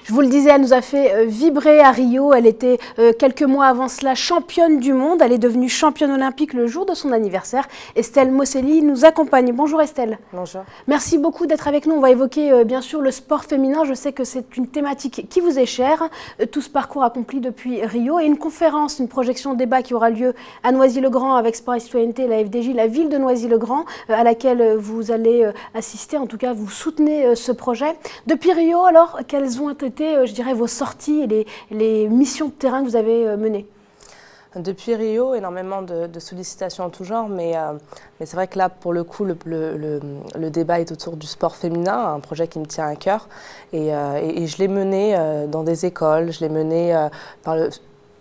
Je vous le disais, elle nous a fait vibrer à Rio. Elle était quelques mois avant cela championne du monde. Elle est devenue championne olympique le jour de son anniversaire. Estelle Mosselli nous accompagne. Bonjour Estelle. Bonjour. Merci beaucoup d'être avec nous. On va évoquer bien sûr le sport féminin. Je sais que c'est une thématique qui vous est chère. Tout ce parcours accompli depuis Rio et une conférence, une projection débat qui aura lieu à Noisy-le-Grand avec Sport et Citoyenneté, la FDJ, la ville de Noisy-le-Grand, à laquelle vous allez assister. En tout cas, vous soutenez ce projet. Depuis Rio, alors, quelles ont été, je dirais, vos sorties et les missions de terrain que vous avez menées? Depuis Rio, énormément de sollicitations en tout genre, mais c'est vrai que là, pour le coup, le débat est autour du sport féminin, un projet qui me tient à cœur. Et je l'ai mené dans des écoles, je l'ai mené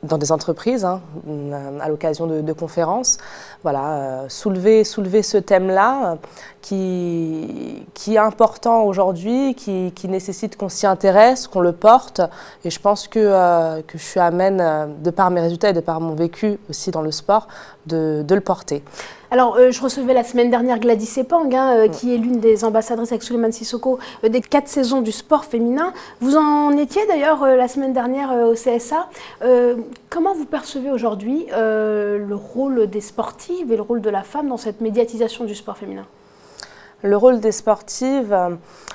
dans des entreprises, à l'occasion de conférences. Voilà, soulever ce thème-là qui est important aujourd'hui, qui nécessite qu'on s'y intéresse, qu'on le porte. Et je pense que je suis amène, de par mes résultats et de par mon vécu aussi dans le sport, de le porter. Alors, je recevais la semaine dernière Gladys Sepang, qui est l'une des ambassadrices avec Souleymane Sissoko des 4 saisons du sport féminin. Vous en étiez d'ailleurs la semaine dernière au CSA. Comment vous percevez aujourd'hui le rôle des sportives et le rôle de la femme dans cette médiatisation du sport féminin ? Le rôle des sportives,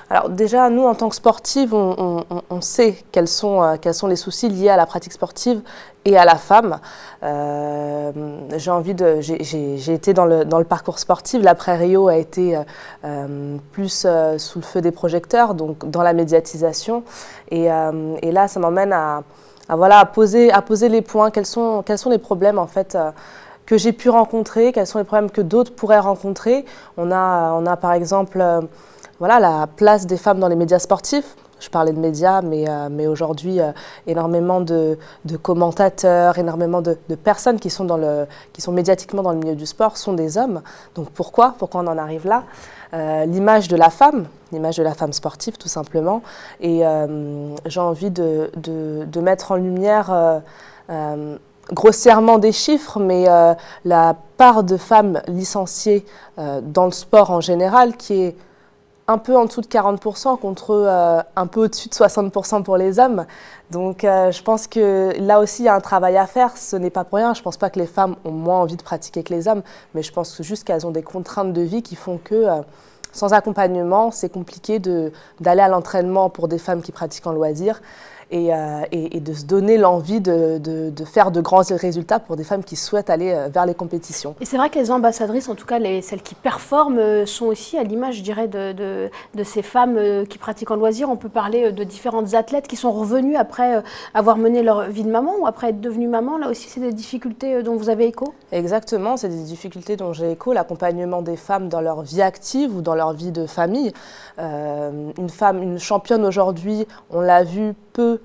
alors déjà nous en tant que sportives, on sait quels sont les soucis liés à la pratique sportive et à la femme. J'ai été dans le parcours sportif, l'après Rio a été plus sous le feu des projecteurs, donc dans la médiatisation. Et là, ça m'emmène à poser les points, quels sont les problèmes en fait que j'ai pu rencontrer, quels sont les problèmes que d'autres pourraient rencontrer. On a par exemple la place des femmes dans les médias sportifs. Je parlais de médias, mais aujourd'hui, énormément de commentateurs, énormément de personnes qui sont médiatiquement dans le milieu du sport sont des hommes. Donc pourquoi on en arrive là ? L'image de la femme sportive tout simplement. Et j'ai envie de mettre en lumière grossièrement des chiffres, mais la part de femmes licenciées dans le sport en général qui est un peu en dessous de 40% contre un peu au-dessus de 60% pour les hommes. Donc je pense que là aussi il y a un travail à faire, ce n'est pas pour rien. Je ne pense pas que les femmes ont moins envie de pratiquer que les hommes, mais je pense juste qu'elles ont des contraintes de vie qui font que sans accompagnement, c'est compliqué d'aller à l'entraînement pour des femmes qui pratiquent en loisir. Et de se donner l'envie de faire de grands résultats pour des femmes qui souhaitent aller vers les compétitions. Et c'est vrai que les ambassadrices, en tout cas celles qui performent, sont aussi à l'image, je dirais, de ces femmes qui pratiquent en loisir. On peut parler de différentes athlètes qui sont revenues après avoir mené leur vie de maman ou après être devenues maman. Là aussi, c'est des difficultés dont vous avez écho? Exactement, c'est des difficultés dont j'ai écho, l'accompagnement des femmes dans leur vie active ou dans leur vie de famille. Une championne aujourd'hui, on l'a vu, peut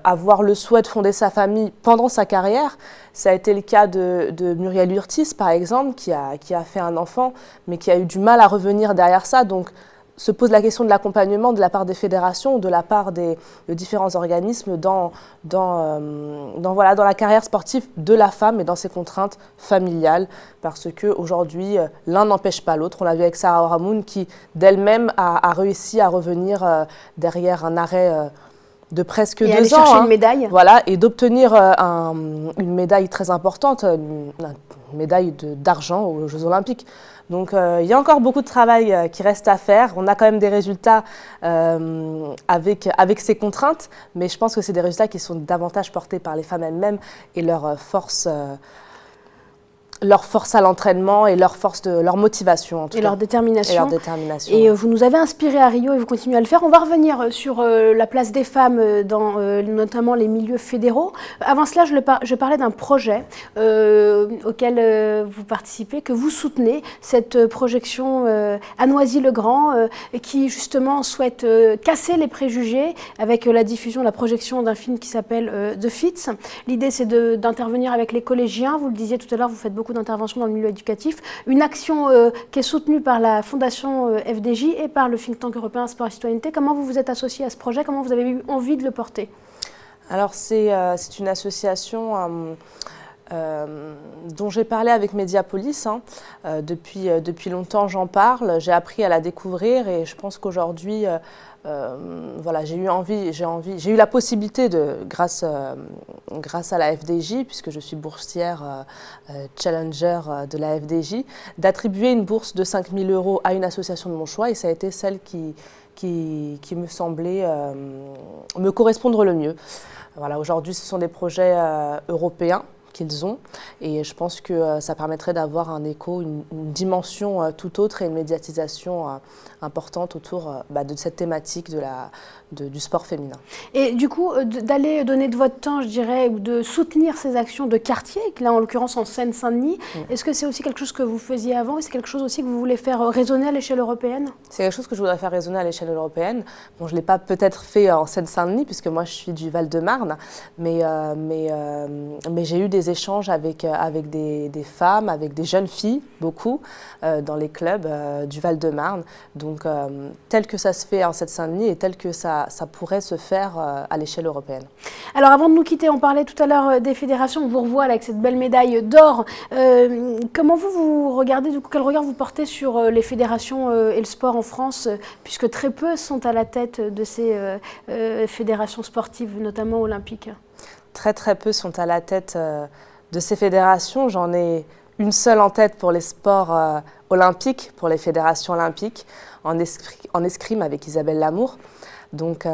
avoir le souhait de fonder sa famille pendant sa carrière. Ça a été le cas de Muriel Urtis, par exemple, qui a fait un enfant, mais qui a eu du mal à revenir derrière ça. Donc, se pose la question de l'accompagnement de la part des fédérations, de la part de différents organismes dans la carrière sportive de la femme et dans ses contraintes familiales. Parce qu'aujourd'hui, l'un n'empêche pas l'autre. On l'a vu avec Sarah Oramoun qui, d'elle-même, a réussi à revenir derrière un arrêt de presque 2 ans. Et aller chercher une médaille. Voilà, et d'obtenir une médaille très importante, une médaille d'argent aux Jeux Olympiques. Donc il y a encore beaucoup de travail qui reste à faire. On a quand même des résultats avec ces contraintes, mais je pense que c'est des résultats qui sont davantage portés par les femmes elles-mêmes et leur force à l'entraînement et leur motivation en tout cas. Et leur détermination. Et vous nous avez inspiré à Rio et vous continuez à le faire. On va revenir sur la place des femmes dans notamment les milieux fédéraux. Avant cela, je parlais d'un projet auquel vous participez, que vous soutenez, cette projection à Noisy-le-Grand qui justement souhaite casser les préjugés avec la diffusion, la projection d'un film qui s'appelle The Fits. L'idée, c'est d'intervenir avec les collégiens. Vous le disiez tout à l'heure, vous faites beaucoup d'intervention dans le milieu éducatif, une action qui est soutenue par la Fondation FDJ et par le think tank européen Sport et Citoyenneté. Comment vous vous êtes associé à ce projet? Comment vous avez eu envie de le porter? Alors c'est une association dont j'ai parlé avec Mediapolis. Depuis longtemps, j'en parle. J'ai appris à la découvrir et je pense qu'aujourd'hui, voilà, j'ai eu la possibilité, grâce à la FDJ, puisque je suis boursière challenger de la FDJ, d'attribuer une bourse de 5 000 € à une association de mon choix et ça a été celle qui me semblait me correspondre le mieux. Voilà, aujourd'hui, ce sont des projets européens qu'ils ont et je pense que ça permettrait d'avoir un écho, une dimension tout autre et une médiatisation importante autour de cette thématique du sport féminin. Et du coup, d'aller donner de votre temps, je dirais, ou de soutenir ces actions de quartier, là en l'occurrence en Seine-Saint-Denis, est-ce que c'est aussi quelque chose que vous faisiez avant et c'est quelque chose aussi que vous voulez faire résonner à l'échelle européenne? C'est quelque chose que je voudrais faire résonner à l'échelle européenne. Bon, je ne l'ai pas peut-être fait en Seine-Saint-Denis puisque moi je suis du Val-de-Marne, mais j'ai eu des échanges avec des femmes, avec des jeunes filles, beaucoup, dans les clubs du Val-de-Marne. Donc, tel que ça se fait en Seine-Saint-Denis et tel que ça pourrait se faire à l'échelle européenne. Alors, avant de nous quitter, on parlait tout à l'heure des fédérations. On vous revoit là, avec cette belle médaille d'or. Comment vous regardez, du coup, quel regard vous portez sur les fédérations et le sport en France, puisque très peu sont à la tête de ces fédérations sportives, notamment olympiques? Très, très peu sont à la tête de ces fédérations. J'en ai une seule en tête pour les sports olympiques, pour les fédérations olympiques, en escrime avec Isabelle Lamour. Donc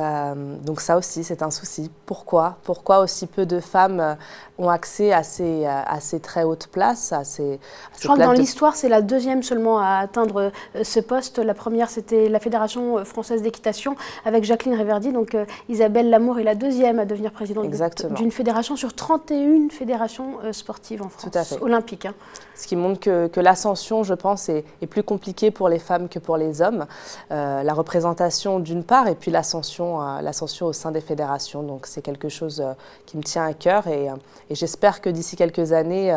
ça aussi, c'est un souci. Pourquoi aussi peu de femmes ont accès à ces très hautes places, Je crois que dans l'histoire, c'est la deuxième seulement à atteindre ce poste. La première, c'était la Fédération française d'équitation avec Jacqueline Réverdy. Donc Isabelle Lamour est la deuxième à devenir présidente d'une fédération sur 31 fédérations sportives en France. Tout à fait. Olympiques. Ce qui montre que l'ascension, je pense, est plus compliquée pour les femmes que pour les hommes. La représentation d'une part et puis l'ascension au sein des fédérations. Donc c'est quelque chose qui me tient à cœur et j'espère que d'ici quelques années,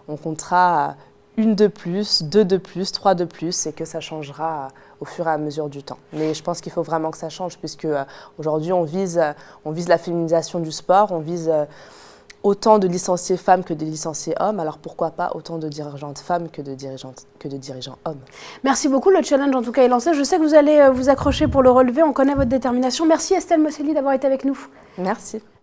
on comptera une de plus, deux de plus, trois de plus et que ça changera au fur et à mesure du temps. Mais je pense qu'il faut vraiment que ça change puisque aujourd'hui on vise la féminisation du sport, on vise autant de licenciés femmes que de licenciés hommes, alors pourquoi pas autant de dirigeantes femmes que de dirigeants hommes. Merci beaucoup, le challenge en tout cas est lancé. Je sais que vous allez vous accrocher pour le relever, on connaît votre détermination. Merci Estelle Mosselli d'avoir été avec nous. Merci.